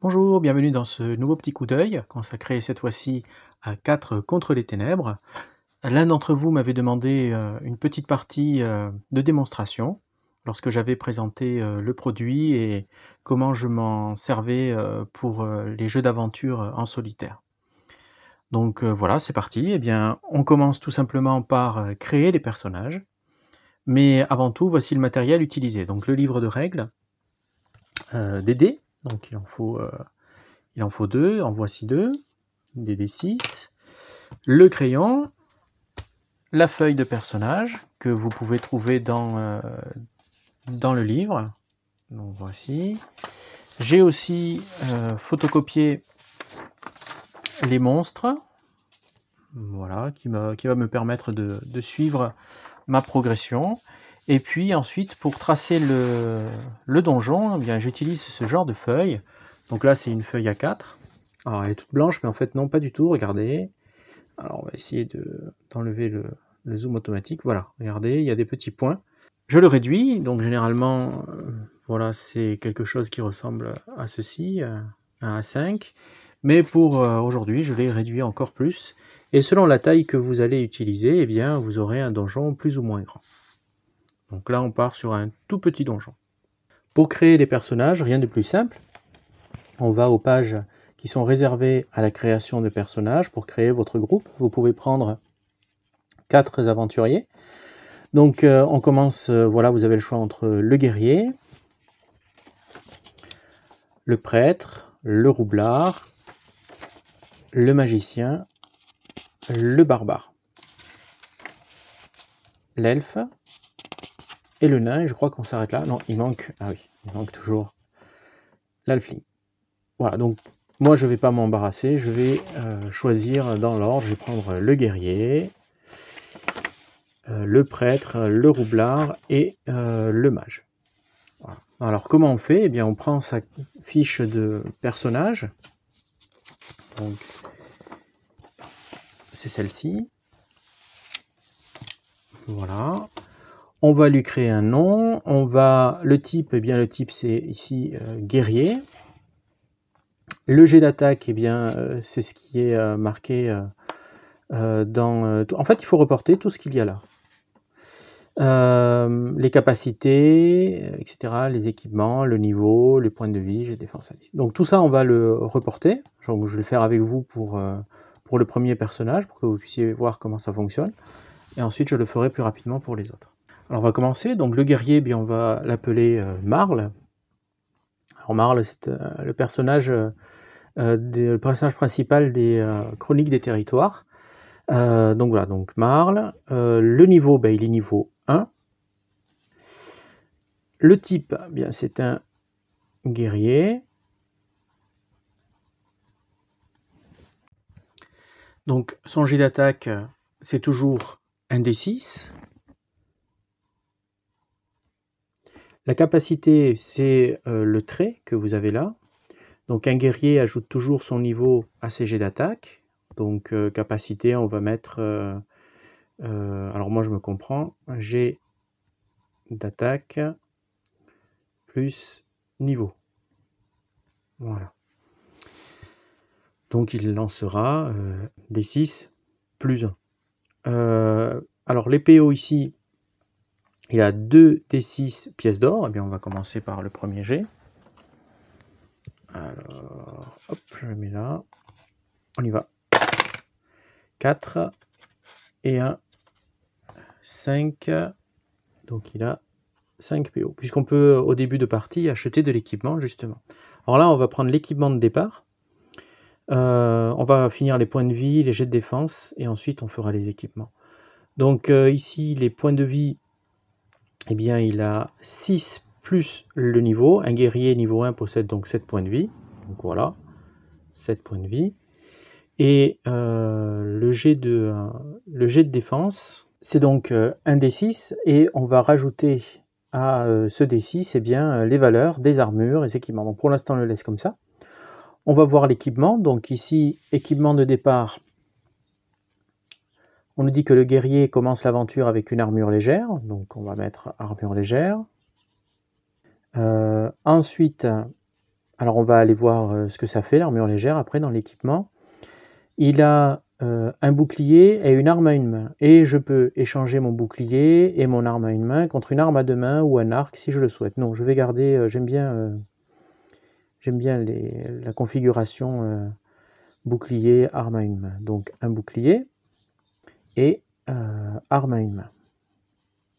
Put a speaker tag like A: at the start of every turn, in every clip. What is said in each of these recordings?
A: Bonjour, bienvenue dans ce nouveau petit coup d'œil, consacré cette fois-ci à 4 contre les ténèbres. L'un d'entre vous m'avait demandé, une petite partie, de démonstration, lorsque j'avais présenté, le produit et comment je m'en servais, pour, les jeux d'aventure, en solitaire. Donc, voilà, c'est parti. Eh bien, on commence tout simplement par, créer les personnages, mais avant tout, voici le matériel utilisé. Donc le livre de règles, des dés, donc il en faut 2, en voici 2, des D6, le crayon, la feuille de personnage que vous pouvez trouver dans le livre, donc voici. J'ai aussi, photocopié les monstres, voilà, qui va me permettre de suivre ma progression. Et puis ensuite, pour tracer le donjon, eh bien j'utilise ce genre de feuille. Donc là, c'est une feuille A4. Alors elle est toute blanche, mais en fait non, pas du tout, regardez. Alors on va essayer d'enlever le zoom automatique. Voilà, regardez, il y a des petits points. Je le réduis, donc généralement, voilà, c'est quelque chose qui ressemble à ceci, un A5. Mais pour aujourd'hui, je l'ai réduit encore plus. Et selon la taille que vous allez utiliser, eh bien, vous aurez un donjon plus ou moins grand. Donc là, on part sur un tout petit donjon. Pour créer les personnages, rien de plus simple. On va aux pages qui sont réservées à la création de personnages pour créer votre groupe. Vous pouvez prendre 4 aventuriers. Donc on commence, voilà, vous avez le choix entre le guerrier, le prêtre, le roublard, le magicien, le barbare, l'elfe et le nain, et je crois qu'on s'arrête là. Non, il manque, ah oui, il manque toujours l'halfling. Voilà, donc moi je ne vais pas m'embarrasser, je vais choisir dans l'ordre. Je vais prendre le guerrier, le prêtre, le roublard et le mage. Voilà. Alors comment on fait? Eh bien on prend sa fiche de personnage, donc c'est celle-ci, voilà. On va lui créer un nom, le type, eh bien le type c'est ici guerrier. Le jet d'attaque, eh bien c'est ce qui est marqué en fait il faut reporter tout ce qu'il y a là. Les capacités, etc., les équipements, le niveau, les points de vie, jet de défense à 10. Donc tout ça on va le reporter. Donc, je vais le faire avec vous pour le premier personnage, pour que vous puissiez voir comment ça fonctionne. Et ensuite je le ferai plus rapidement pour les autres. Alors on va commencer. Donc le guerrier, eh bien, on va l'appeler Marle. Alors Marle, c'est le personnage principal des Chroniques des Territoires. Donc voilà, donc Marle. Le niveau, ben, il est niveau 1. Le type, eh bien, c'est un guerrier. Donc son jet d'attaque, c'est toujours un D6. La capacité, c'est le trait que vous avez là. Donc un guerrier ajoute toujours son niveau à ses jets d'attaque. Donc capacité, on va mettre, alors moi je me comprends, jet d'attaque plus niveau. Voilà. Donc il lancera D6 plus 1. Alors les PO ici, il a 2 D6 pièces d'or. Eh bien on va commencer par le premier jet. Alors, hop, je le mets là. On y va. 4 et 1, 5. Donc il a 5 PO. Puisqu'on peut, au début de partie, acheter de l'équipement, justement. Alors là, on va prendre l'équipement de départ. On va finir les points de vie, les jets de défense, et ensuite on fera les équipements. Donc ici, les points de vie, eh bien, il a 6 plus le niveau. Un guerrier niveau 1 possède donc 7 points de vie. Donc voilà, 7 points de vie. Et le jet de défense, c'est donc un D6, et on va rajouter à ce D6 eh bien, les valeurs des armures et des équipements. Donc pour l'instant, on le laisse comme ça. On va voir l'équipement. Donc ici, équipement de départ. On nous dit que le guerrier commence l'aventure avec une armure légère. Donc on va mettre armure légère. Ensuite, Alors on va aller voir ce que ça fait l'armure légère après dans l'équipement. Il a un bouclier et une arme à une main. Et je peux échanger mon bouclier et mon arme à une main contre une arme à deux mains ou un arc si je le souhaite. Non, je vais garder, j'aime bien la configuration bouclier, arme à une main. Donc un bouclier et arme à une main.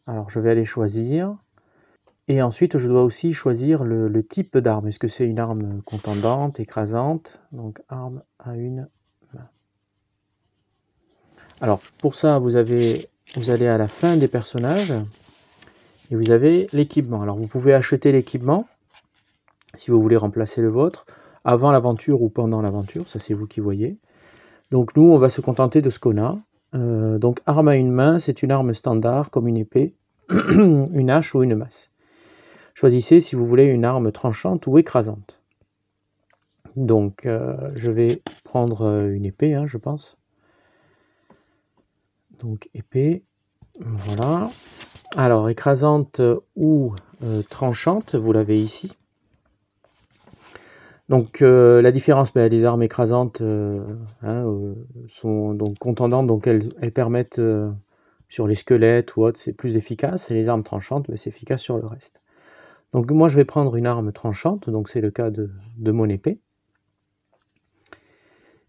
A: Alors je vais aller choisir. Et ensuite, je dois aussi choisir le type d'arme. Est-ce que c'est une arme contondante, écrasante? Donc arme à une main. Alors pour ça, vous allez à la fin des personnages et vous avez l'équipement. Alors vous pouvez acheter l'équipement si vous voulez remplacer le vôtre avant l'aventure ou pendant l'aventure, ça c'est vous qui voyez. Donc nous, on va se contenter de ce qu'on a. Donc arme à une main, c'est une arme standard comme une épée, une hache ou une masse. Choisissez si vous voulez une arme tranchante ou écrasante. Donc je vais prendre une épée, hein, je pense. Donc épée, voilà. Alors écrasante ou tranchante, vous l'avez ici. Donc la différence, les armes écrasantes sont donc contendantes, donc elles permettent sur les squelettes ou autres, c'est plus efficace, et les armes tranchantes, c'est efficace sur le reste. Donc moi je vais prendre une arme tranchante, donc c'est le cas de mon épée.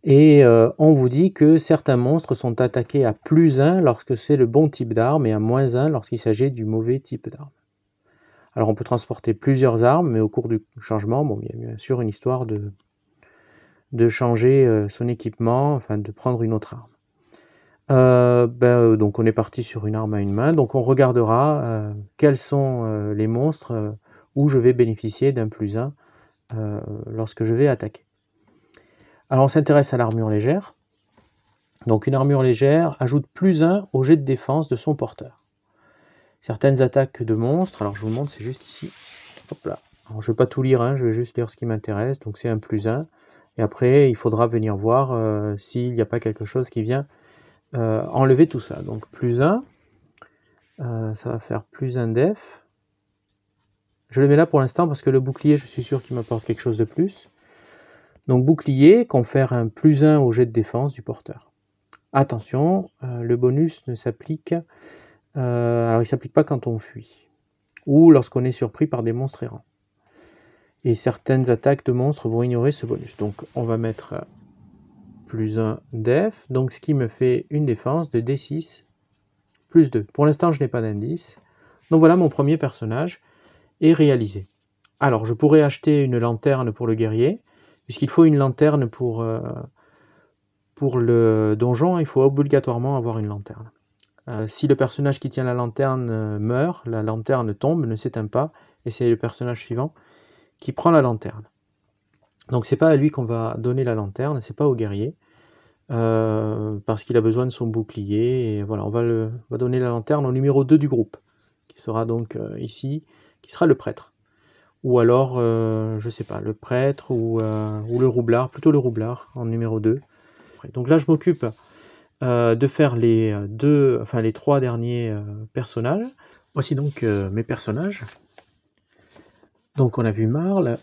A: Et on vous dit que certains monstres sont attaqués à +1 lorsque c'est le bon type d'arme et à -1 lorsqu'il s'agit du mauvais type d'arme. Alors on peut transporter plusieurs armes, mais au cours du changement, bon, il y a bien sûr une histoire de changer son équipement, enfin de prendre une autre arme. Donc on est parti sur une arme à une main, donc on regardera quels sont les monstres où je vais bénéficier d'un +1 lorsque je vais attaquer. Alors on s'intéresse à l'armure légère. Donc une armure légère ajoute +1 au jet de défense de son porteur. Certaines attaques de monstres, alors je vous montre, c'est juste ici. Hop là. Alors je ne vais pas tout lire, hein, je vais juste lire ce qui m'intéresse. Donc c'est un +1. Et après, il faudra venir voir s'il n'y a pas quelque chose qui vient enlever tout ça. Donc +1, ça va faire +1 def. Je le mets là pour l'instant parce que le bouclier, je suis sûr qu'il m'apporte quelque chose de plus. Donc bouclier confère un +1 au jet de défense du porteur. Attention, le bonus ne s'applique... alors il ne s'applique pas quand on fuit, ou lorsqu'on est surpris par des monstres errants. Et certaines attaques de monstres vont ignorer ce bonus. Donc on va mettre +1 def, donc ce qui me fait une défense de D6 +2. Pour l'instant, je n'ai pas d'indice. Donc voilà, mon premier personnage est réalisé. Alors, je pourrais acheter une lanterne pour le guerrier, puisqu'il faut une lanterne pour le donjon, il faut obligatoirement avoir une lanterne. Si le personnage qui tient la lanterne meurt, la lanterne tombe, ne s'éteint pas, et c'est le personnage suivant qui prend la lanterne. Donc c'est pas à lui qu'on va donner la lanterne, c'est pas au guerrier, parce qu'il a besoin de son bouclier, et voilà, on va donner la lanterne au numéro 2 du groupe, qui sera donc ici, qui sera le prêtre. Ou alors, je sais pas, le prêtre ou le roublard, plutôt le roublard en numéro 2. Donc là je m'occupe de faire les 3 derniers personnages. Voici donc mes personnages. Donc on a vu Marle,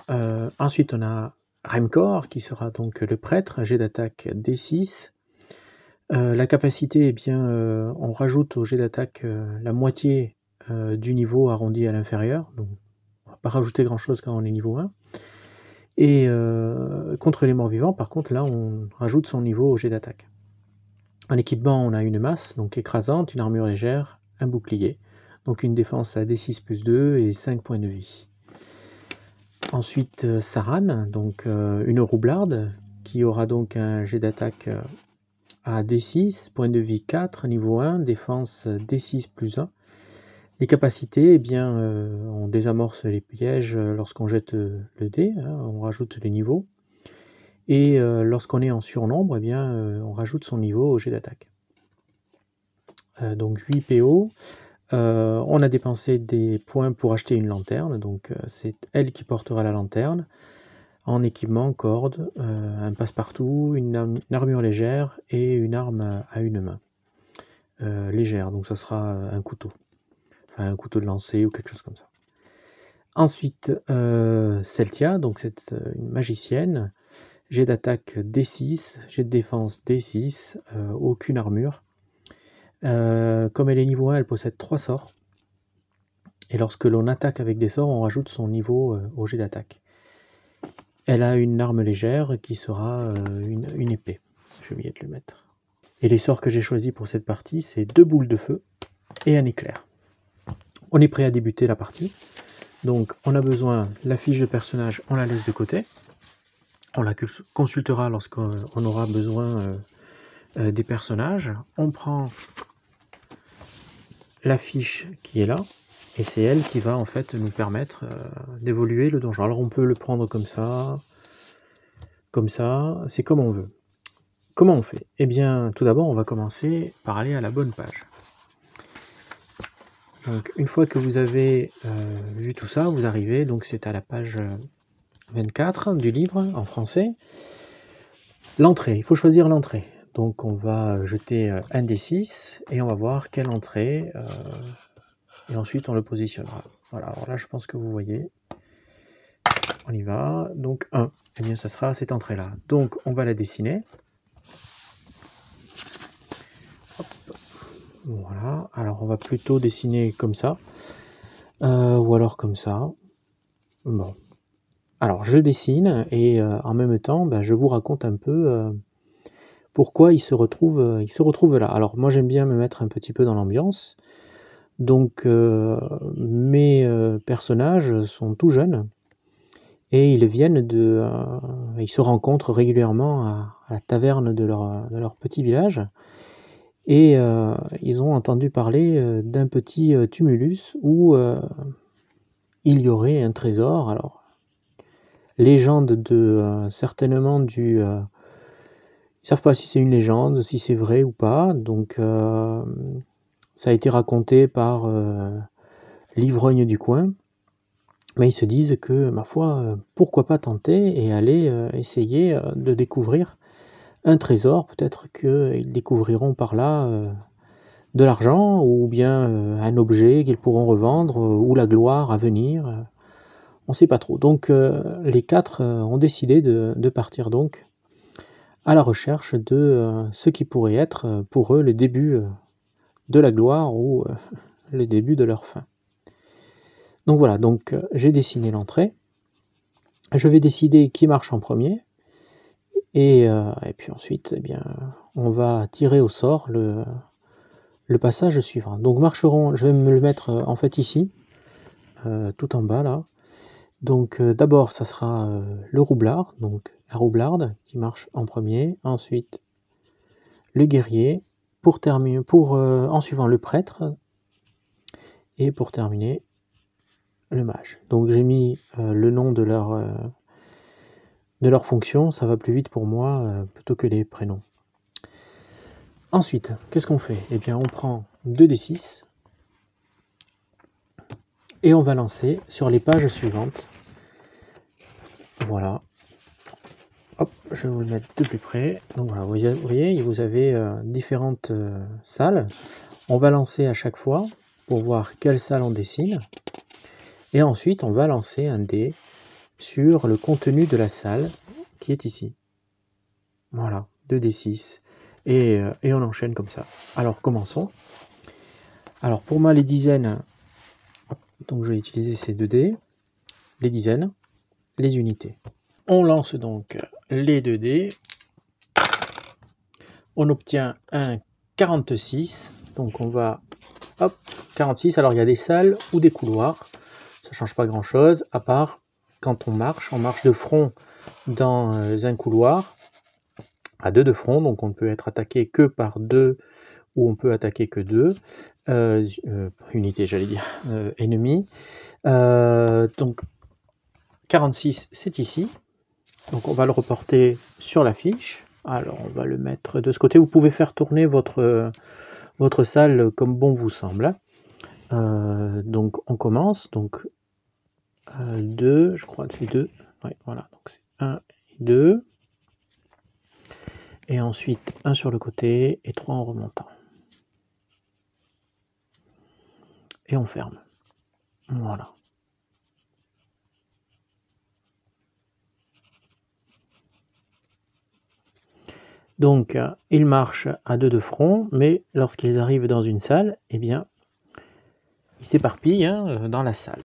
A: ensuite on a Remkor qui sera donc le prêtre, jet d'attaque D6. La capacité, on rajoute au jet d'attaque la moitié du niveau arrondi à l'inférieur, donc on va pas rajouter grand chose quand on est niveau 1. Et contre les morts vivants, par contre là on rajoute son niveau au jet d'attaque. En équipement, on a une masse, donc écrasante, une armure légère, un bouclier. Donc une défense à D6 +2 et 5 points de vie. Ensuite, Saran, donc une roublarde, qui aura donc un jet d'attaque à D6, points de vie 4, niveau 1, défense D6 +1. Les capacités, on désamorce les pièges lorsqu'on jette le dé, hein, on rajoute les niveaux. Et lorsqu'on est en surnombre, on rajoute son niveau au jet d'attaque. Donc 8 PO. On a dépensé des points pour acheter une lanterne, donc c'est elle qui portera la lanterne. En équipement, corde, un passe-partout, une armure légère et une arme à une main. Légère, donc ça sera un couteau. Enfin un couteau de lancer ou quelque chose comme ça. Ensuite, Celtia, donc c'est une magicienne. Jet d'attaque D6, jet de défense D6, aucune armure. Comme elle est niveau 1, elle possède 3 sorts. Et lorsque l'on attaque avec des sorts, on rajoute son niveau au jet d'attaque. Elle a une arme légère qui sera une épée. J'ai oublié de le mettre. Et les sorts que j'ai choisis pour cette partie, c'est 2 boules de feu et un éclair. On est prêt à débuter la partie. Donc on a besoin, la fiche de personnage, on la laisse de côté. On la consultera lorsqu'on aura besoin des personnages. On prend la fiche qui est là, et c'est elle qui va en fait nous permettre d'évoluer le donjon. Alors on peut le prendre comme ça, c'est comme on veut. Comment on fait? Eh bien, tout d'abord, on va commencer par aller à la bonne page. Donc, une fois que vous avez vu tout ça, vous arrivez, donc c'est à la page 24 du livre en français. L'entrée, il faut choisir l'entrée. Donc, on va jeter un des 6 et on va voir quelle entrée, et ensuite on le positionnera. Voilà, alors là, je pense que vous voyez. On y va. Donc, 1, eh bien, ça sera cette entrée-là. Donc, on va la dessiner. Hop. Voilà, alors on va plutôt dessiner comme ça, ou alors comme ça. Bon, alors je dessine et en même temps, je vous raconte un peu pourquoi il se retrouve là. Alors moi j'aime bien me mettre un petit peu dans l'ambiance, donc mes personnages sont tout jeunes et ils ils se rencontrent régulièrement à la taverne de leur petit village. Et ils ont entendu parler d'un petit tumulus où il y aurait un trésor. Alors, légende certainement ils ne savent pas si c'est une légende, si c'est vrai ou pas. Donc, ça a été raconté par l'ivrogne du coin. Mais ils se disent que, ma foi, pourquoi pas tenter et aller essayer de découvrir un trésor. Peut-être qu'ils découvriront par là de l'argent ou bien un objet qu'ils pourront revendre ou la gloire à venir. On ne sait pas trop. Donc les 4 ont décidé de partir donc à la recherche de ce qui pourrait être pour eux le début de la gloire ou le début de leur fin. Donc voilà, donc j'ai dessiné l'entrée. Je vais décider qui marche en premier. Et puis ensuite, eh bien, on va tirer au sort le passage suivant. Donc je vais me le mettre en fait ici, tout en bas là. Donc d'abord ça sera le roublard, donc la roublarde qui marche en premier, ensuite le guerrier, pour terminer, en suivant le prêtre, et pour terminer le mage. Donc j'ai mis le nom de leur fonction, ça va plus vite pour moi plutôt que les prénoms. Ensuite, qu'est-ce qu'on fait? Eh bien on prend 2d6 et on va lancer sur les pages suivantes. Voilà. Hop, je vais vous le mettre de plus près. Donc voilà, vous voyez, vous avez différentes salles. On va lancer à chaque fois pour voir quelle salle on dessine. Et ensuite, on va lancer un dé sur le contenu de la salle qui est ici. Voilà, 2d6. Et on enchaîne comme ça. Alors, commençons. Alors, pour moi, les dizaines, hop, donc je vais utiliser ces 2 dés. Les dizaines, les unités. On lance donc les 2 dés. On obtient un 46. Donc on va... Hop, 46. Alors il y a des salles ou des couloirs. Ça ne change pas grand-chose, à part quand on marche de front dans un couloir, à 2 de front. Donc on ne peut être attaqué que par 2 ou on peut attaquer que 2 unités, j'allais dire, ennemis. Donc 46, c'est ici. Donc on va le reporter sur la fiche. Alors on va le mettre de ce côté. Vous pouvez faire tourner votre salle comme bon vous semble. Donc on commence. Donc 2, je crois que c'est 2. Ouais, voilà, donc c'est 1 et 2. Et ensuite 1 sur le côté et 3 en remontant. Et on ferme. Voilà. Donc, ils marchent à deux de front, mais lorsqu'ils arrivent dans une salle, eh bien, ils s'éparpillent hein, dans la salle.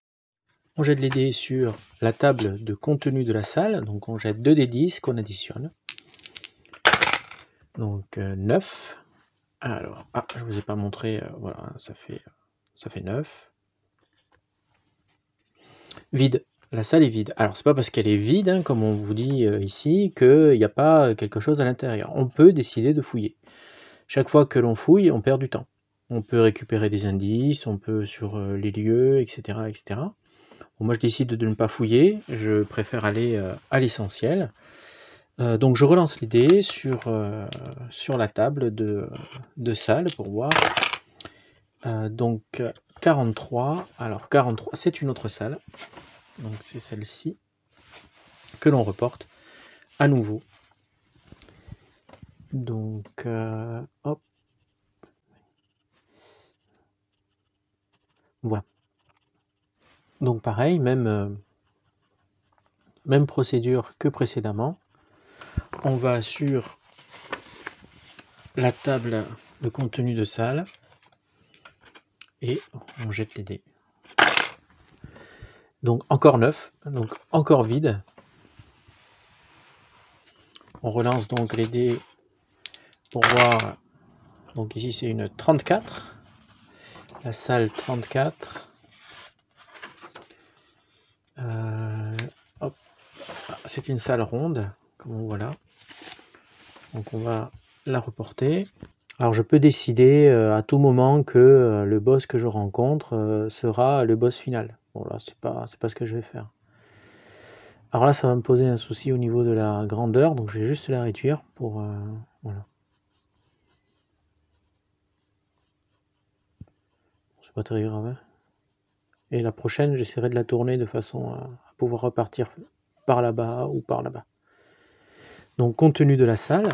A: On jette les dés sur la table de contenu de la salle, donc on jette 2 dés 10 qu'on additionne. Donc 9. Alors, je vous ai pas montré, voilà, ça fait 9. Vide. La salle est vide. Alors, c'est pas parce qu'elle est vide, hein, comme on vous dit ici, qu'il n'y a pas quelque chose à l'intérieur. On peut décider de fouiller. Chaque fois que l'on fouille, on perd du temps. On peut récupérer des indices, on peut sur les lieux, etc. etc. Bon, moi, je décide de ne pas fouiller. Je préfère aller à l'essentiel. Donc, je relance les dés sur la table de salle pour voir. Donc, 43. Alors, 43, c'est une autre salle. Donc c'est celle-ci que l'on reporte à nouveau. Donc hop. Voilà. Donc pareil, même procédure que précédemment. On va sur la table de contenu de salle et on jette les dés. Donc encore 9, donc encore vide. On relance donc les dés pour voir. Donc ici c'est une 34. La salle 34. Hop. C'est une salle ronde, comme on voit là. Donc on va la reporter. Alors je peux décider à tout moment que le boss que je rencontre sera le boss final. Bon là c'est pas ce que je vais faire. Alors là ça va me poser un souci au niveau de la grandeur, donc je vais juste la réduire pour voilà. C'est pas très grave. Hein. Et la prochaine j'essaierai de la tourner de façon à pouvoir repartir par là-bas ou par là-bas. Donc compte tenu de la salle.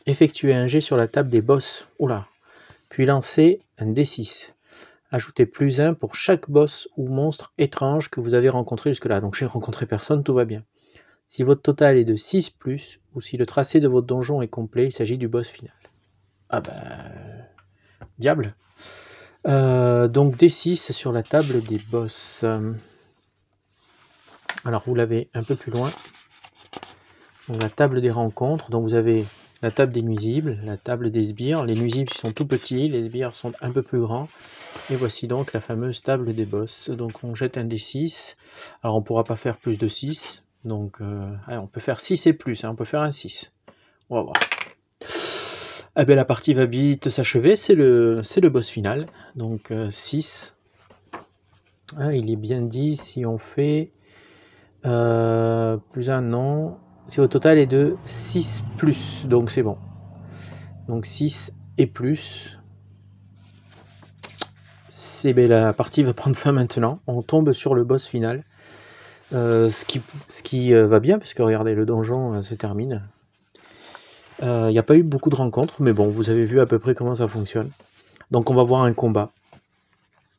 A: Effectuer un jet sur la table des boss. Oula. Puis lancer un D6. Ajoutez +1 pour chaque boss ou monstre étrange que vous avez rencontré jusque-là. Donc j'ai rencontré personne, tout va bien. Si votre total est de 6+, ou si le tracé de votre donjon est complet, il s'agit du boss final. Ah bah... diable. Donc D6 sur la table des boss. Alors vous l'avez un peu plus loin. Donc la table des rencontres. Donc vous avez la table des nuisibles, la table des sbires. Les nuisibles sont tout petits, les sbires sont un peu plus grands. Et voici donc la fameuse table des boss. Donc on jette un D6. Alors on ne pourra pas faire plus de 6. Donc on peut faire 6 et plus. Hein, on peut faire un 6. On va voir. Eh bien, la partie va vite s'achever. C'est le boss final. Donc 6. Ah, il est bien dit si on fait plus un non. Si au total est de 6+. Donc c'est bon. Donc 6 et plus. La partie va prendre fin maintenant. On tombe sur le boss final. Ce qui va bien, parce que regardez, le donjon se termine. Il n'y a pas eu beaucoup de rencontres, mais bon, vous avez vu à peu près comment ça fonctionne. Donc on va voir un combat.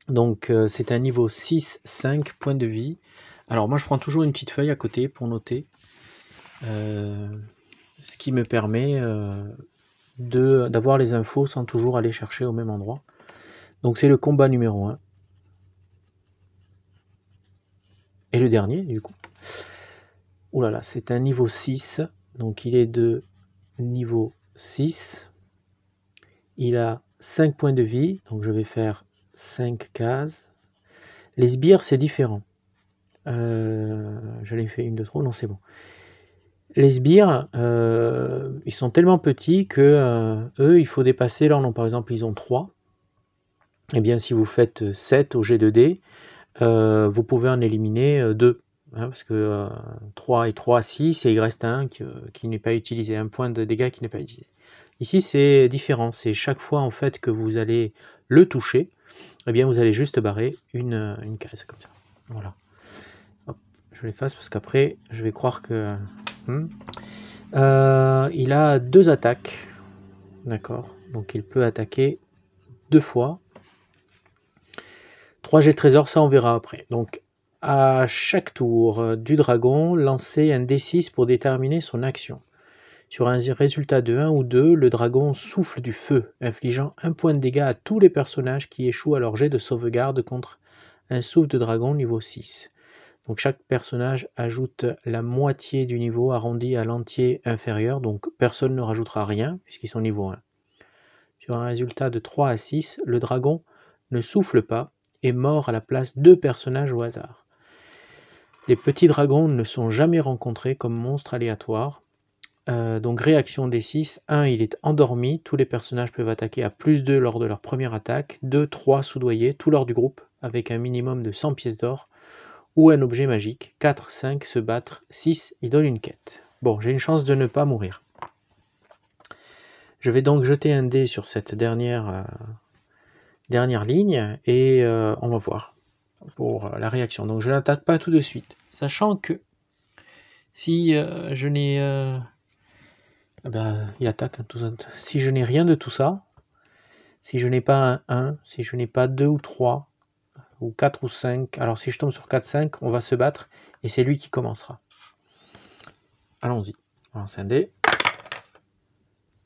A: Donc c'est un niveau 6, 5 points de vie. Alors moi je prends toujours une petite feuille à côté pour noter. Ce qui me permet d'avoir les infos sans toujours aller chercher au même endroit. Donc c'est le combat numéro 1. Et le dernier, du coup. Ouh là là, c'est un niveau 6. Donc il est de niveau 6. Il a 5 points de vie. Donc je vais faire 5 cases. Les sbires, c'est différent. Je l'ai fait une de trop. Non, c'est bon. Les sbires, ils sont tellement petits que eux, il faut dépasser leur nom. Par exemple, ils ont 3. Eh bien, si vous faites 7 au G2D, vous pouvez en éliminer 2. Hein, parce que 3 et 3, 6, et il reste un qui n'est pas utilisé, un point de dégâts qui n'est pas utilisé. Ici, c'est différent. C'est chaque fois en fait que vous allez le toucher, eh bien, vous allez juste barrer une case comme ça. Voilà. Hop, je l'efface parce qu'après, je vais croire que... il a 2 attaques. D'accord. Donc, il peut attaquer 2 fois. 3 jets de trésor, ça on verra après. Donc à chaque tour du dragon, lancez un D6 pour déterminer son action. Sur un résultat de 1 ou 2, le dragon souffle du feu, infligeant 1 point de dégâts à tous les personnages qui échouent à leur jet de sauvegarde contre un souffle de dragon niveau 6. Donc chaque personnage ajoute la moitié du niveau arrondi à l'entier inférieur, donc personne ne rajoutera rien puisqu'ils sont niveau 1. Sur un résultat de 3 à 6, le dragon ne souffle pas et mord à la place 2 personnages au hasard. Les petits dragons ne sont jamais rencontrés comme monstres aléatoires. Donc réaction D6, 1 il est endormi, tous les personnages peuvent attaquer à +2 lors de leur première attaque, 2, 3 soudoyés, tout lors du groupe, avec un minimum de 100 pièces d'or, ou un objet magique, 4, 5 se battre, 6 il donne une quête. Bon, j'ai une chance de ne pas mourir. Je vais donc jeter un dé sur cette dernière ligne, et on va voir pour la réaction. Donc je n'attaque pas tout de suite, sachant que si je n'ai... il attaque, hein, tout ça. Si je n'ai rien de tout ça, si je n'ai pas un 1, si je n'ai pas 2 ou 3, ou 4 ou 5, alors si je tombe sur 4, 5, on va se battre, et c'est lui qui commencera. Allons-y, on lance un dé.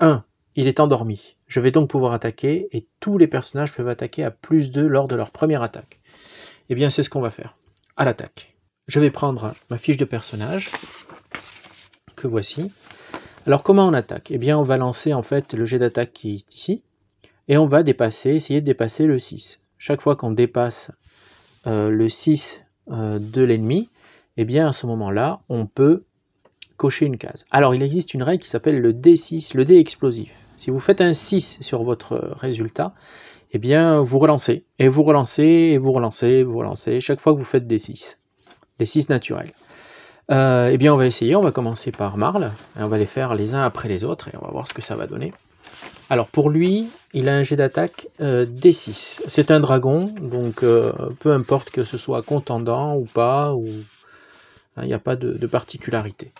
A: 1, il est endormi. Je vais donc pouvoir attaquer, et tous les personnages peuvent attaquer à +2 lors de leur première attaque. Eh bien, c'est ce qu'on va faire. À l'attaque. Je vais prendre ma fiche de personnage, que voici. Alors comment on attaque? Eh bien on va lancer en fait le jet d'attaque qui est ici, et on va essayer de dépasser le 6. Chaque fois qu'on dépasse le 6 de l'ennemi, eh bien à ce moment-là, on peut cocher une case. Alors il existe une règle qui s'appelle le D6, le dé explosif. Si vous faites un 6 sur votre résultat, eh bien vous relancez, et vous relancez, et vous relancez, vous relancez, chaque fois que vous faites des 6 naturels. Eh bien on va essayer, on va commencer par Marle, et on va les faire les uns après les autres, et on va voir ce que ça va donner. Alors pour lui, il a un jet d'attaque D6. C'est un dragon, donc peu importe que ce soit contendant ou pas, il n'y a pas de particularité.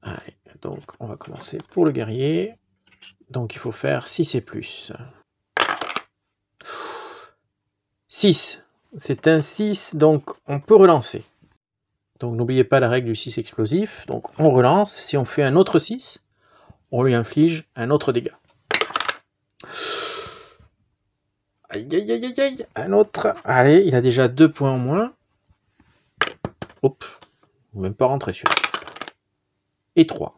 A: Allez, donc on va commencer pour le guerrier. Donc il faut faire 6 et plus. 6, c'est un 6, donc on peut relancer. Donc n'oubliez pas la règle du 6 explosif, donc on relance, si on fait un autre 6, on lui inflige un autre dégât. Aïe aïe aïe aïe aïe, un autre, allez, il a déjà 2 points en moins. Hop, même pas rentré celui-là. Et 3.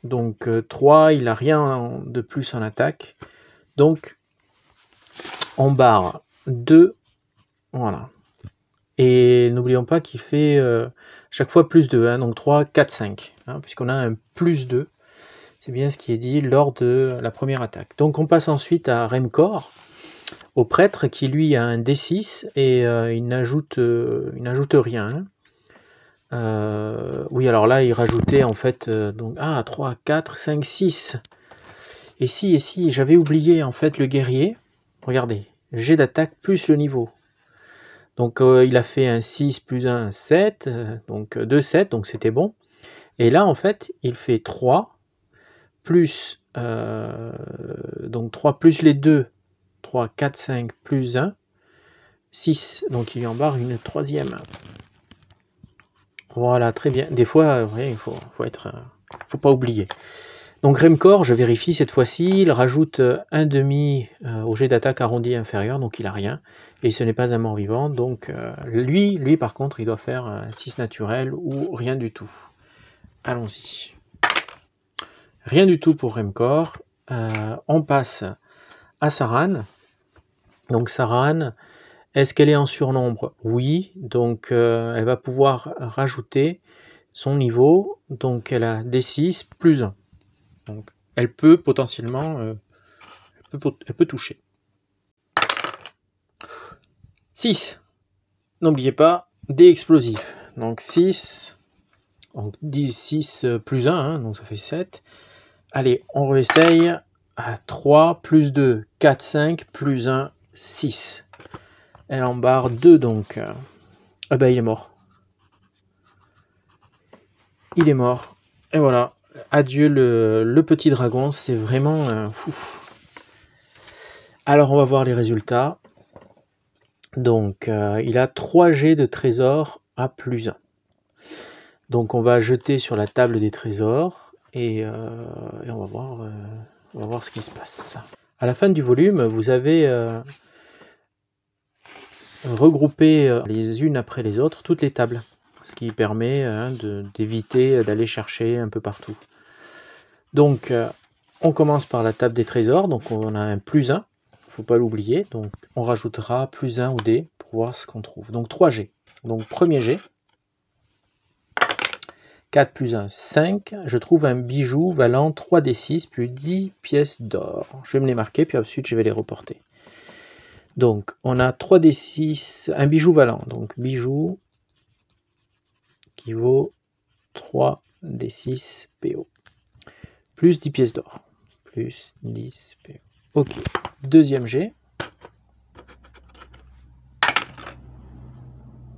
A: Donc 3, il n'a rien de plus en attaque, donc on barre 2, voilà. Et n'oublions pas qu'il fait chaque fois +2, hein, donc 3, 4, 5, hein, puisqu'on a un +2, c'est bien ce qui est dit lors de la première attaque. Donc on passe ensuite à Remkor, au prêtre, qui lui a un D6, et il n'ajoute rien. Oui, alors là, il rajoutait en fait, donc, 3, 4, 5, 6. Et si, j'avais oublié en fait le guerrier, regardez, jet d'attaque plus le niveau. Donc il a fait un 6 plus 1, 7, donc 2, 7, donc c'était bon. Et là, en fait, il fait 3, plus, donc 3 plus les 2, 3, 4, 5, plus 1, 6. Donc il lui en barre une troisième. Voilà, très bien. Des fois, ouais, il faut pas oublier. Donc Remkor, je vérifie cette fois-ci, il rajoute un demi au jet d'attaque arrondi inférieur, donc il a rien, et ce n'est pas un mort-vivant, donc lui par contre, il doit faire un 6 naturel ou rien du tout. Allons-y. Rien du tout pour Remkor. On passe à Saran. Donc Saran, est-ce qu'elle est en surnombre? Oui, donc elle va pouvoir rajouter son niveau, donc elle a D6 plus 1. Donc, elle peut potentiellement elle peut toucher. 6. N'oubliez pas, dé explosif. Donc 6. Donc 6 plus 1, hein, donc ça fait 7. Allez, on réessaye. À 3 plus 2, 4, 5, plus 1, 6. Elle en barre 2 donc. Ah bah il est mort. Il est mort. Et voilà. Adieu le petit dragon, c'est vraiment fou. Alors on va voir les résultats. Donc il a 3 G de trésor à +1. Donc on va jeter sur la table des trésors et on va voir ce qui se passe. À la fin du volume, vous avez regroupé les unes après les autres toutes les tables, ce qui permet d'éviter d'aller chercher un peu partout. Donc on commence par la table des trésors, donc on a un +1, il ne faut pas l'oublier, donc on rajoutera +1 au dé pour voir ce qu'on trouve. Donc 3 G. Donc premier G, 4 plus 1, 5. Je trouve un bijou valant 3d6 plus 10 pièces d'or. Je vais me les marquer, puis ensuite je vais les reporter. Donc, on a 3d6, un bijou valant. Donc, bijou qui vaut 3d6 PO. Plus 10 pièces d'or. Plus 10 PO. Ok. Deuxième G.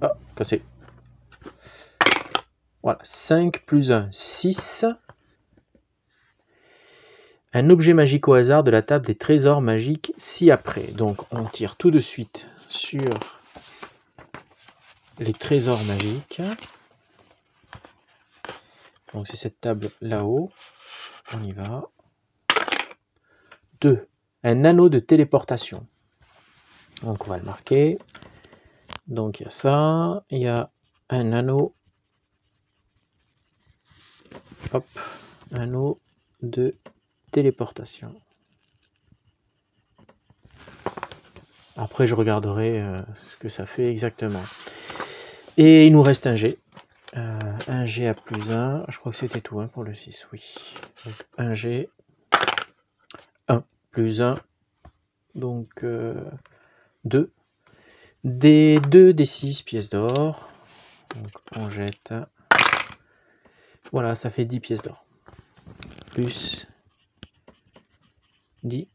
A: Ah, cassé. Voilà. 5 plus 1, 6. Un objet magique au hasard de la table des trésors magiques ci-après. Donc on tire tout de suite sur les trésors magiques. Donc c'est cette table là-haut. On y va. 2. Un anneau de téléportation. Donc on va le marquer. Donc il y a ça. Il y a un anneau. Hop. Anneau de téléportation. Après je regarderai ce que ça fait exactement. Et il nous reste un G. Un G à +1. Je crois que c'était tout pour le 6. Oui. Donc un G. 1 plus 1. Donc 2. Des 2 des 6 pièces d'or. Donc on jette. Voilà, ça fait 10 pièces d'or. Plus 10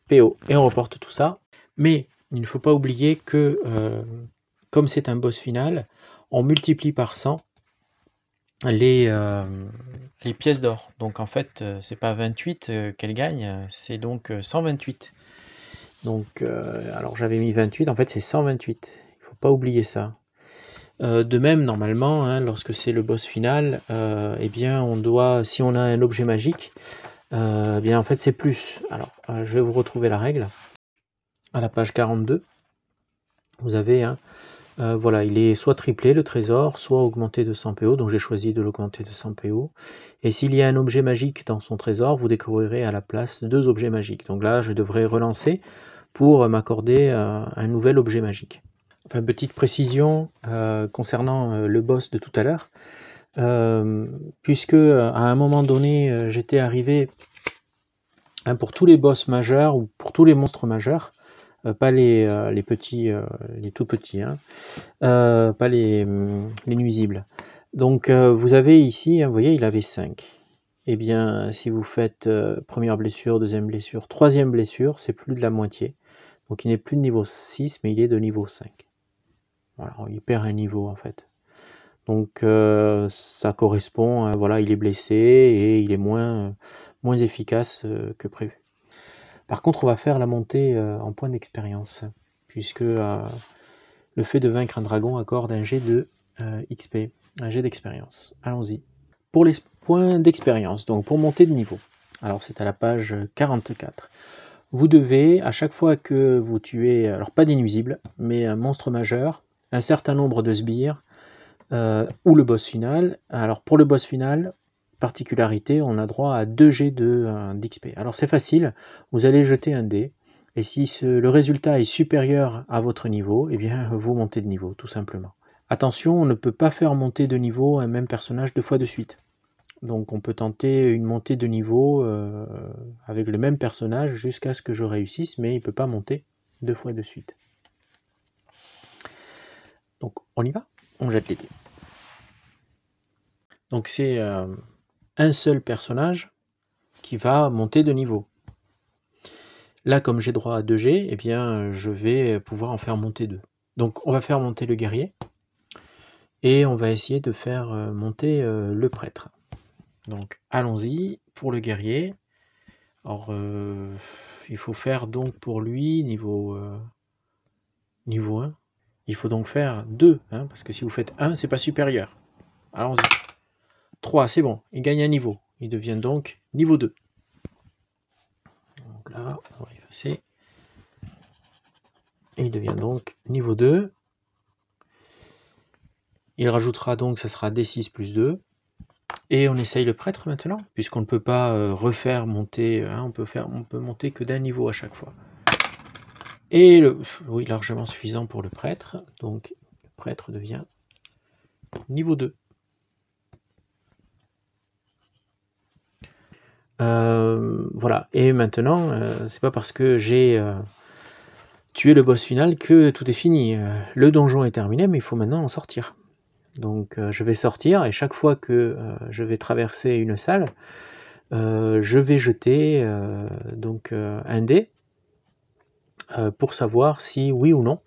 A: PO. Et on reporte tout ça. Mais il ne faut pas oublier que comme c'est un boss final, on multiplie par 100 les pièces d'or. Donc en fait, c'est pas 28 qu'elle gagne, c'est donc 128. Donc, alors j'avais mis 28, en fait c'est 128. Il faut pas oublier ça. De même, normalement, lorsque c'est le boss final, eh bien on doit, si on a un objet magique, eh bien en fait c'est plus. Alors, je vais vous retrouver la règle. À la page 42, vous avez voilà, il est soit triplé le trésor, soit augmenté de 100 PO, donc j'ai choisi de l'augmenter de 100 PO. Et s'il y a un objet magique dans son trésor, vous découvrirez à la place 2 objets magiques. Donc là, je devrais relancer pour m'accorder un nouvel objet magique. Enfin, petite précision concernant le boss de tout à l'heure, puisque à un moment donné, j'étais arrivé pour tous les boss majeurs ou pour tous les monstres majeurs, pas les petits, les tout petits, pas les nuisibles. Donc vous avez ici, vous voyez, il avait 5. Eh bien, si vous faites première blessure, deuxième blessure, troisième blessure, c'est plus de la moitié. Donc il n'est plus de niveau 6, mais il est de niveau 5. Voilà, il perd un niveau en fait. Donc ça correspond, voilà, il est blessé et il est moins efficace que prévu. Par contre, on va faire la montée en points d'expérience, puisque le fait de vaincre un dragon accorde un jet de XP, un jet d'expérience. Allons-y. Pour les points d'expérience, donc pour monter de niveau, alors c'est à la page 44. Vous devez, à chaque fois que vous tuez, alors pas des nuisibles, mais un monstre majeur, un certain nombre de sbires, ou le boss final. Alors pour le boss final, particularité, on a droit à 2 G d'XP. Alors c'est facile, vous allez jeter un dé, et si le résultat est supérieur à votre niveau, eh bien vous montez de niveau, tout simplement. Attention, on ne peut pas faire monter de niveau un même personnage 2 fois de suite. Donc on peut tenter une montée de niveau avec le même personnage jusqu'à ce que je réussisse, mais il ne peut pas monter 2 fois de suite. Donc on y va, on jette les dés. Donc c'est un seul personnage qui va monter de niveau. Là, comme j'ai droit à 2 G, eh bien, je vais pouvoir en faire monter 2. Donc on va faire monter le guerrier, et on va essayer de faire monter le prêtre. Donc allons-y pour le guerrier. Alors il faut faire donc pour lui niveau 1. Il faut donc faire 2, hein, parce que si vous faites 1, c'est pas supérieur. Allons-y. 3, c'est bon, il gagne un niveau. Il devient donc niveau 2. Donc là, on va effacer. Et il devient donc niveau 2. Il rajoutera donc, ça sera D6 plus 2. Et on essaye le prêtre maintenant, puisqu'on ne peut pas refaire monter, hein, on peut monter que d'un niveau à chaque fois. Et oui, largement suffisant pour le prêtre, donc le prêtre devient niveau 2. Voilà, et maintenant, c'est pas parce que j'ai tué le boss final que tout est fini. Le donjon est terminé, mais il faut maintenant en sortir. Donc je vais sortir, et chaque fois que je vais traverser une salle, je vais jeter donc un dé pour savoir si oui ou non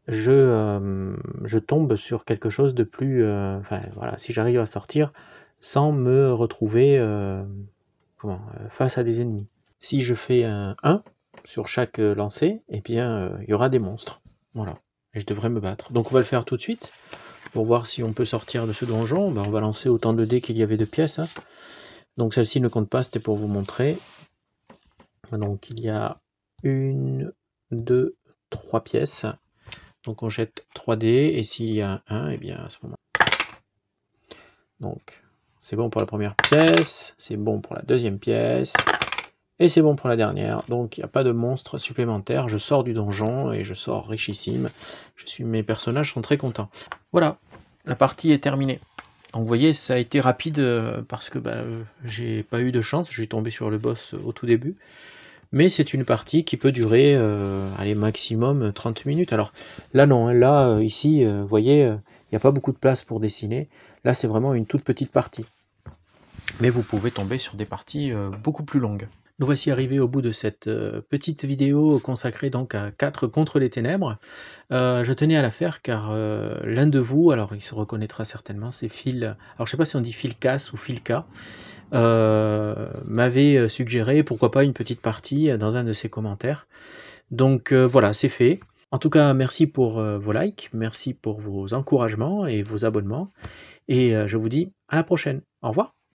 A: je tombe sur quelque chose de plus... enfin voilà, si j'arrive à sortir sans me retrouver face à des ennemis. Si je fais un 1 sur chaque lancer, eh bien il y aura des monstres. Voilà, et je devrais me battre. Donc on va le faire tout de suite. Pour voir si on peut sortir de ce donjon, on va lancer autant de dés qu'il y avait de pièces. Hein. Donc celle-ci ne compte pas, c'était pour vous montrer. Donc il y a 1, 2, 3 pièces. Donc on jette 3 dés, et s'il y a un 1, et bien à ce moment. Donc c'est bon pour la première pièce, c'est bon pour la deuxième pièce, et c'est bon pour la dernière. Donc il n'y a pas de monstre supplémentaire. Je sors du donjon et je sors richissime. Mes personnages sont très contents. Voilà, la partie est terminée. Donc vous voyez, ça a été rapide parce que j'ai pas eu de chance, je suis tombé sur le boss au tout début. Mais c'est une partie qui peut durer, allez, maximum 30 minutes. Alors là non, hein, là ici, vous voyez, il n'y a pas beaucoup de place pour dessiner. Là c'est vraiment une toute petite partie. Mais vous pouvez tomber sur des parties beaucoup plus longues. Nous voici arrivés au bout de cette petite vidéo consacrée donc à 4 contre les ténèbres. Je tenais à la faire car l'un de vous, alors il se reconnaîtra certainement, c'est Phil, alors je ne sais pas si on dit Philcas ou Philka, m'avait suggéré pourquoi pas une petite partie dans un de ses commentaires. Donc voilà, c'est fait. En tout cas, merci pour vos likes, merci pour vos encouragements et vos abonnements, et je vous dis à la prochaine. Au revoir.